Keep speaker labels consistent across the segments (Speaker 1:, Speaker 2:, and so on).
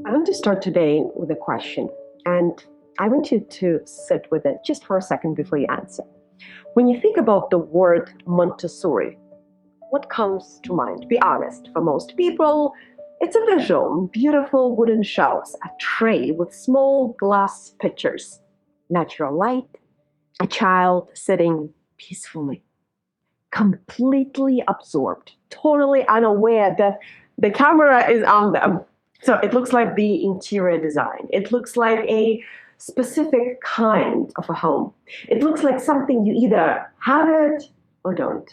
Speaker 1: I want to start today with a question, and I want you to sit with it just for a second before you answer. When you think about the word Montessori, what comes to mind? Be honest. For most people, it's a visual, beautiful wooden shelves, a tray with small glass pitchers, natural light, a child sitting peacefully, completely absorbed, totally unaware that the camera is on them. So it looks like the interior design. It looks like a specific kind of a home. It looks like something you either have it or don't.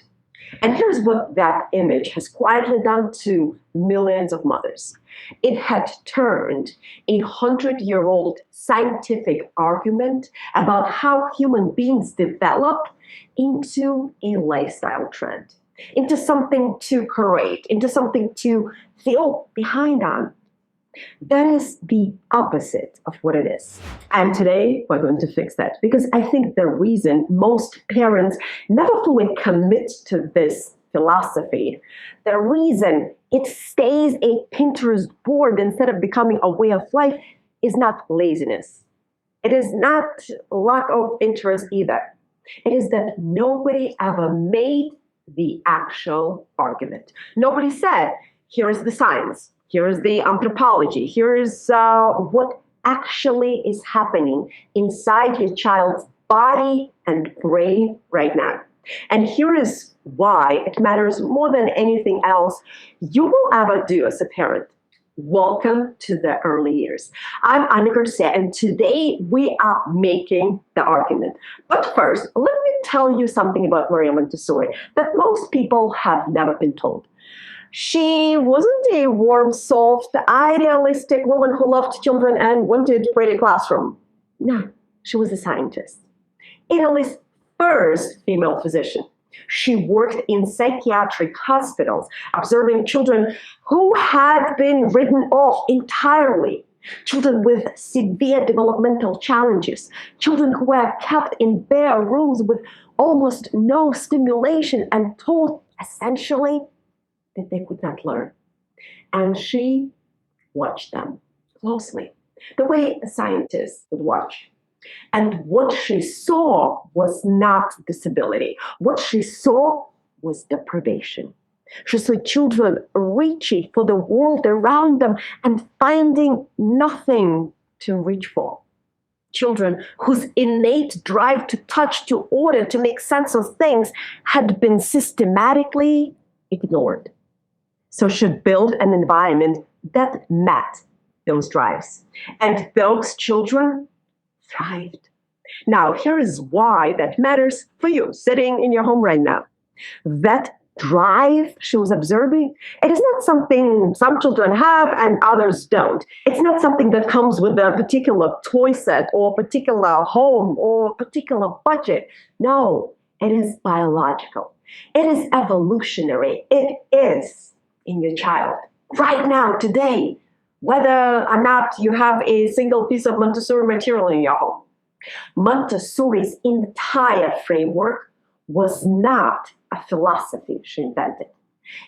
Speaker 1: And here's what that image has quietly done to millions of mothers. It had turned a 100-year-old scientific argument about how human beings develop into a lifestyle trend, into something to create, into something to feel behind on. That is the opposite of what it is. And today we're going to fix that because I think the reason most parents never fully commit to this philosophy, the reason it stays a Pinterest board instead of becoming a way of life is not laziness. It is not lack of interest either. It is that nobody ever made the actual argument. Nobody said, here is the science. Here is the anthropology. Here is what actually is happening inside your child's body and brain right now. And here is why it matters more than anything else you will ever do as a parent. Welcome to the early years. I'm Anya Garcia, and today we are making the argument. But first, let me tell you something about Maria Montessori that most people have never been told. She wasn't a warm-souled, idealistic woman who loved children and wanted to create a classroom. No, she was a scientist. Italy's first female physician. She worked in psychiatric hospitals, observing children who had been written off entirely. Children with severe developmental challenges, children who were kept in bare rooms with almost no stimulation and told essentially that they could not learn. And she watched them closely, the way a scientist would watch. And what she saw was not disability. What she saw was deprivation. She saw children reaching for the world around them and finding nothing to reach for. Children whose innate drive to touch, to order, to make sense of things had been systematically ignored. So she built an environment that met those drives. And those children thrived. Now, here is why that matters for you sitting in your home right now. That drive she was observing, it is not something some children have and others don't. It's not something that comes with a particular toy set or a particular home or a particular budget. No, it is biological. It is evolutionary. It is in your child right now, today, whether or not you have a single piece of Montessori material in your home. Montessori's entire framework was not a philosophy she invented.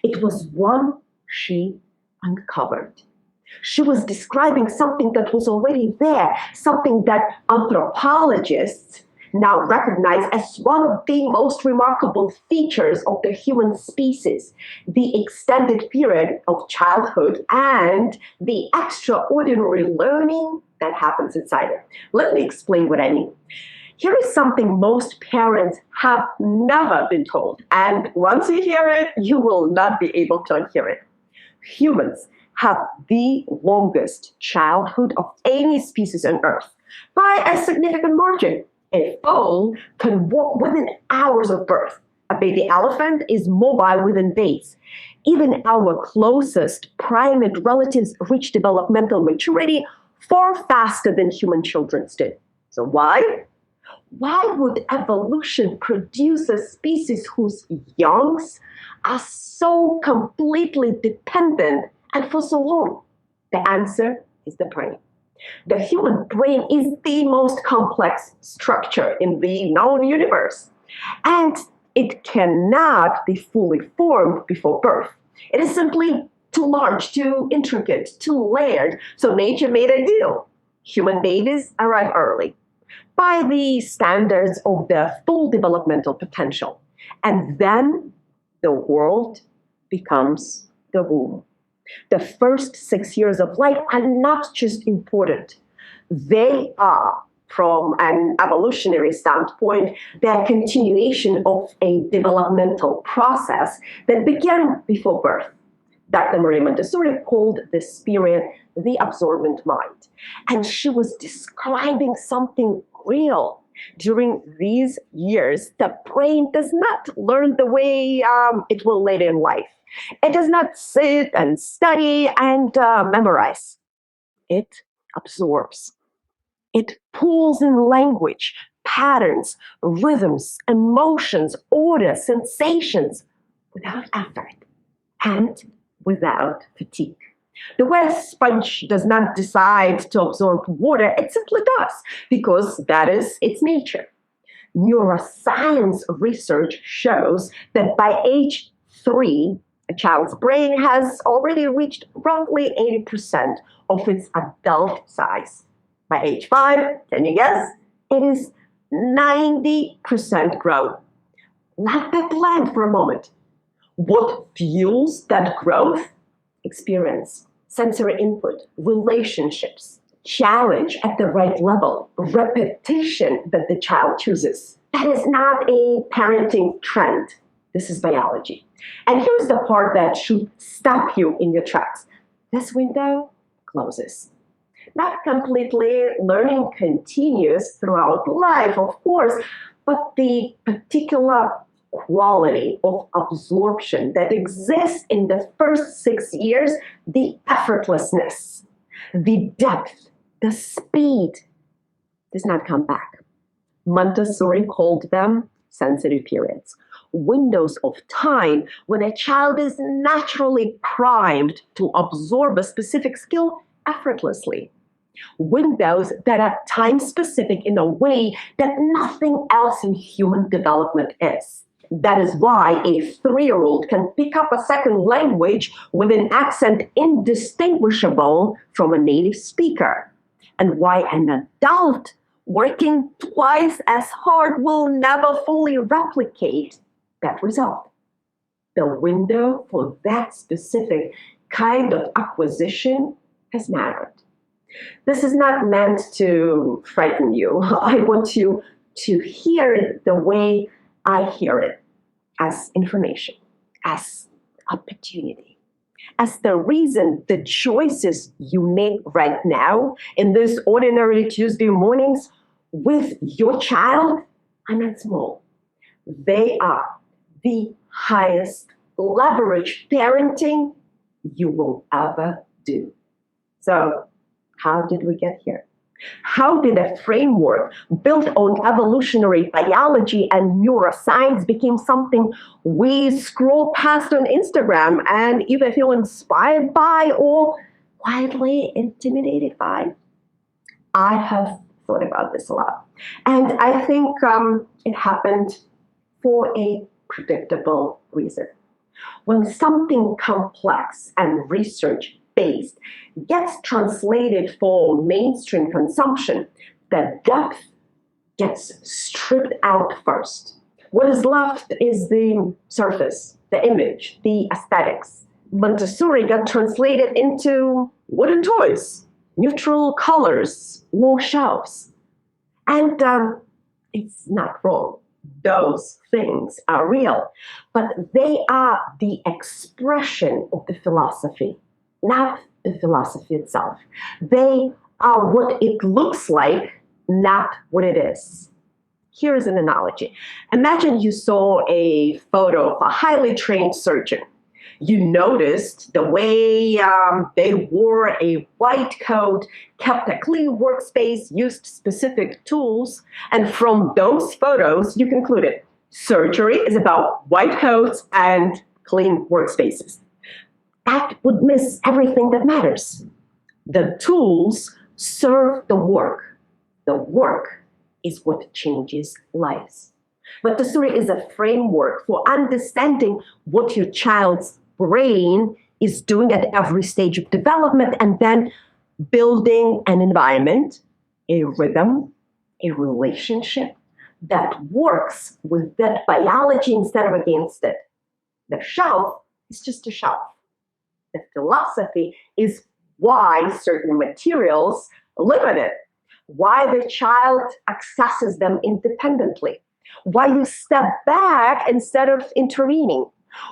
Speaker 1: It was one she uncovered. She was describing something that was already there, something that anthropologists now recognize as one of the most remarkable features of the human species, the extended period of childhood and the extraordinary learning that happens inside it. Let me explain what I mean. Here is something most parents have never been told, and once you hear it, you will not be able to unhear it. Humans have the longest childhood of any species on Earth by a significant margin. A foal can walk within hours of birth. A baby elephant is mobile within days. Even our closest primate relatives reach developmental maturity far faster than human children did. So why? Why would evolution produce a species whose youngs are so completely dependent and for so long? The answer is the brain. The human brain is the most complex structure in the known universe, and it cannot be fully formed before birth. It is simply too large, too intricate, too layered. So nature made a deal. Human babies arrive early by the standards of their full developmental potential. And then the world becomes the womb. The first 6 years of life are not just important, they are, from an evolutionary standpoint, the continuation of a developmental process that began before birth. Dr. Maria Montessori called this period the absorbent mind. And she was describing something real. During these years, the brain does not learn the way it will later in life. It does not sit and study and memorize. It absorbs. It pulls in language, patterns, rhythms, emotions, order, sensations without effort and without fatigue. The way a sponge does not decide to absorb water, it simply does, because that is its nature. Neuroscience research shows that by age 3, a child's brain has already reached roughly 80% of its adult size. By age 5, can you guess? It is 90% grown. Let that land for a moment. What fuels that growth? Experience, sensory input, relationships, challenge at the right level, repetition that the child chooses. That is not a parenting trend. This is biology. And here's the part that should stop you in your tracks. This window closes. Not completely, learning continues throughout life, of course, but the particular quality of absorption that exists in the first 6 years, the effortlessness, the depth, the speed, does not come back. Montessori called them sensitive periods, windows of time when a child is naturally primed to absorb a specific skill effortlessly. Windows that are time specific in a way that nothing else in human development is. That is why a 3-year-old can pick up a second language with an accent indistinguishable from a native speaker, and why an adult working twice as hard will never fully replicate that result. The window for that specific kind of acquisition has narrowed. This is not meant to frighten you. I want you to hear it the way I hear it, as information, as opportunity, as the reason the choices you make right now in these ordinary Tuesday mornings with your child are not small. They are the highest leverage parenting you will ever do. So, how did we get here? How did a framework built on evolutionary biology and neuroscience become something we scroll past on Instagram and either feel inspired by or quietly intimidated by? I have thought about this a lot. And I think it happened for a predictable reason. When something complex and research-based gets translated for mainstream consumption, the depth gets stripped out first. What is left is the surface, the image, the aesthetics. Montessori got translated into wooden toys, neutral colors, low shelves. And it's not wrong. Those things are real, but they are the expression of the philosophy, not the philosophy itself. They are what it looks like, not what it is. Here is an analogy. Imagine you saw a photo of a highly trained surgeon. You noticed the way they wore a white coat, kept a clean workspace, used specific tools, and from those photos, you concluded surgery is about white coats and clean workspaces. That would miss everything that matters. The tools serve the work. The work is what changes lives. Montessori is a framework for understanding what your child's brain is doing at every stage of development, and then building an environment, a rhythm, a relationship that works with that biology instead of against it. The shelf is just a shelf. The philosophy is why certain materials live in it, why the child accesses them independently, why you step back instead of intervening,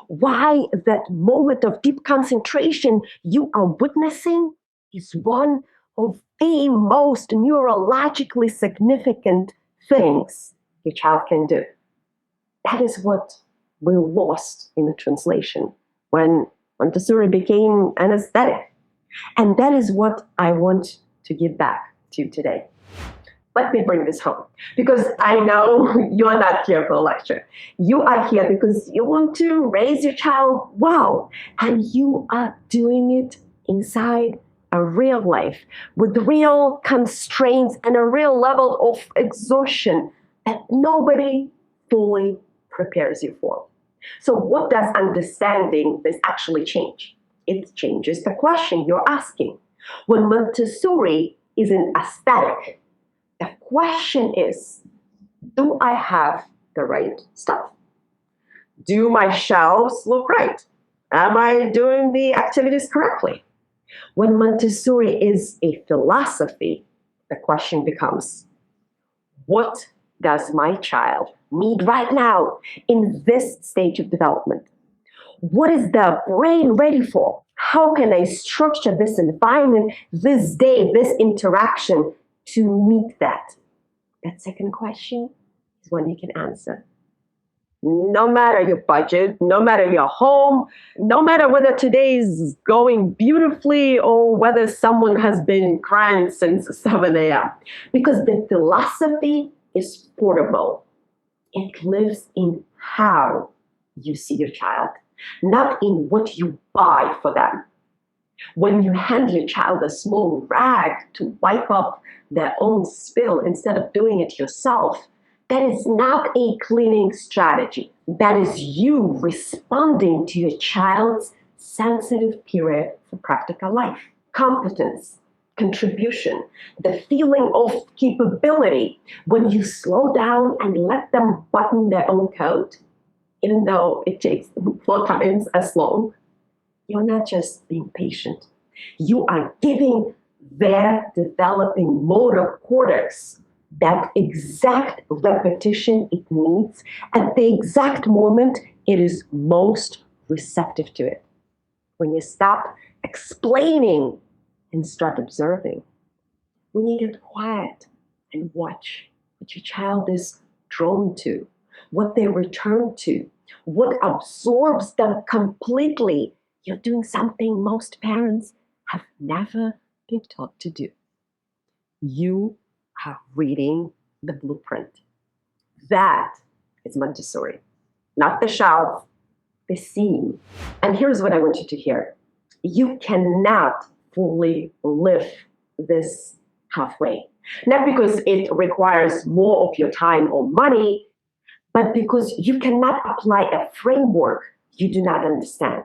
Speaker 1: why that moment of deep concentration you are witnessing is one of the most neurologically significant things your child can do. That is what we lost in the translation when Montessori became an aesthetic. And that is what I want to give back to you today. Let me bring this home, because I know you're not here for a lecture. You are here because you want to raise your child well, and you are doing it inside a real life with real constraints and a real level of exhaustion that nobody fully prepares you for. So what does understanding this actually change? It changes the question you're asking. When Montessori is an aesthetic, the question is, do I have the right stuff? Do my shelves look right? Am I doing the activities correctly? When Montessori is a philosophy, the question becomes, what does my child need right now in this stage of development? What is the brain ready for? How can I structure this environment, this day, this interaction to meet that? That second question is one you can answer. No matter your budget, no matter your home, no matter whether today is going beautifully or whether someone has been crying since 7 a.m. Because the philosophy is portable. It lives in how you see your child, not in what you buy for them. When you hand your child a small rag to wipe up their own spill instead of doing it yourself, that is not a cleaning strategy. That is you responding to your child's sensitive period for practical life. Competence, contribution, the feeling of capability. When you slow down and let them button their own coat, even though it takes 4 times as long, you're not just being patient. You are giving their developing motor cortex that exact repetition it needs at the exact moment it is most receptive to it. When you stop explaining and start observing, when you get quiet and watch what your child is drawn to, what they return to, what absorbs them completely, you're doing something most parents have never been taught to do. You are reading the blueprint. That is Montessori, not the shelf, the seam. And here's what I want you to hear. You cannot fully live this halfway. Not because it requires more of your time or money, but because you cannot apply a framework you do not understand.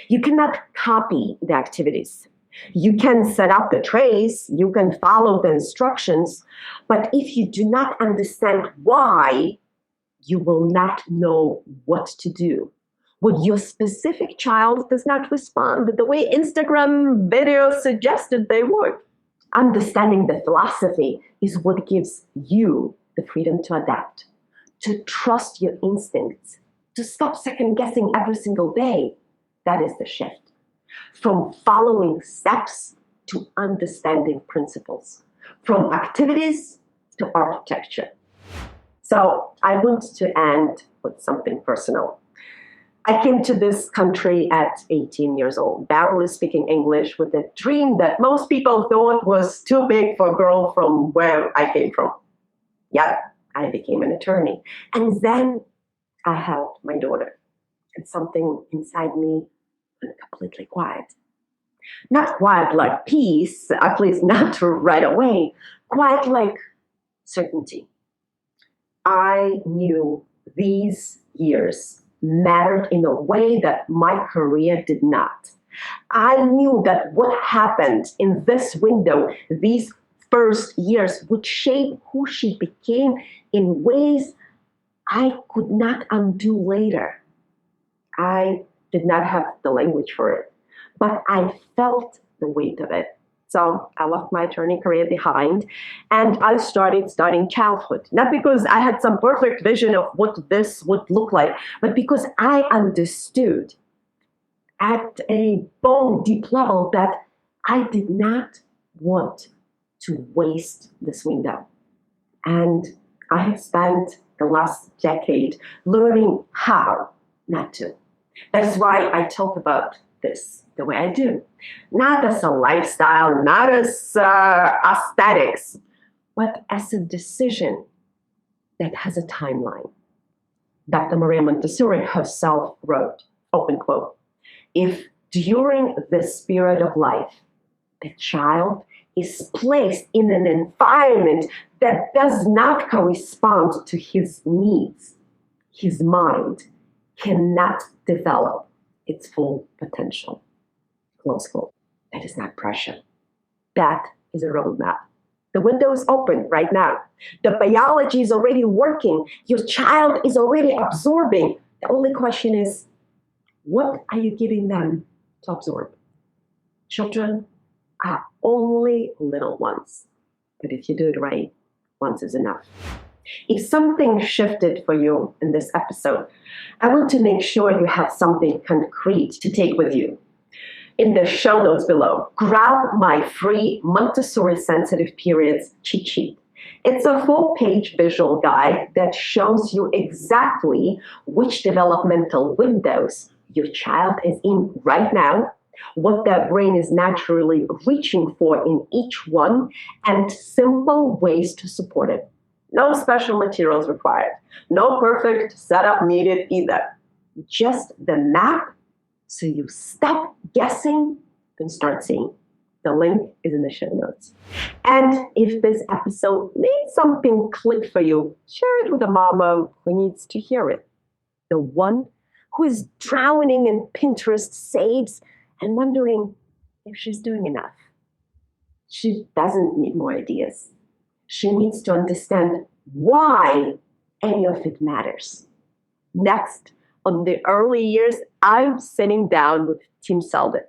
Speaker 1: You cannot copy the activities. You can set up the trays, you can follow the instructions, but if you do not understand why, you will not know what to do. When your specific child does not respond the way Instagram videos suggested they would. Understanding the philosophy is what gives you the freedom to adapt, to trust your instincts, to stop second guessing every single day. That is the shift. From following steps to understanding principles, from activities to architecture. So I want to end with something personal. I came to this country at 18 years old, barely speaking English, with a dream that most people thought was too big for a girl from where I came from. Yet I became an attorney. And then I helped my daughter. And something inside me went completely quiet. Not quiet like peace, at least not right away. Quiet like certainty. I knew these years mattered in a way that my career did not. I knew that what happened in this window, these first years, would shape who she became in ways I could not undo later. I did not have the language for it, but I felt the weight of it. So I left my attorney career behind and I started studying childhood. Not because I had some perfect vision of what this would look like, but because I understood at a bone deep level that I did not want to waste this window. And I have spent the last decade learning how not to. That's why I talk about this the way I do. Not as a lifestyle, not as aesthetics, but as a decision that has a timeline. Dr. Maria Montessori herself wrote, open quote, if during this period of life, the child is placed in an environment that does not correspond to his needs, his mind cannot develop its full potential. Close quote. That is not pressure. That is a roadmap. The window is open right now. The biology is already working. Your child is already absorbing. The only question is, what are you giving them to absorb? Children are only little ones. But if you do it right, once is enough. If something shifted for you in this episode, I want to make sure you have something concrete to take with you. In the show notes below, grab my free Montessori Sensitive Periods cheat sheet. It's a full-page visual guide that shows you exactly which developmental windows your child is in right now, what their brain is naturally reaching for in each one, and simple ways to support it. No special materials required. No perfect setup needed either. Just the map so you stop guessing and start seeing. The link is in the show notes. And if this episode made something click for you, share it with a mama who needs to hear it. The one who is drowning in Pinterest saves and wondering if she's doing enough. She doesn't need more ideas. She needs to understand why any of it matters. Next, on the early years, I'm sitting down with Tim Selden,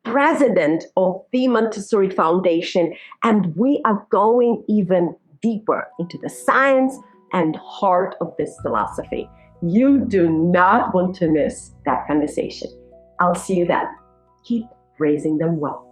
Speaker 1: president of the Montessori Foundation, and we are going even deeper into the science and heart of this philosophy. You do not want to miss that conversation. I'll see you then. Keep raising them well.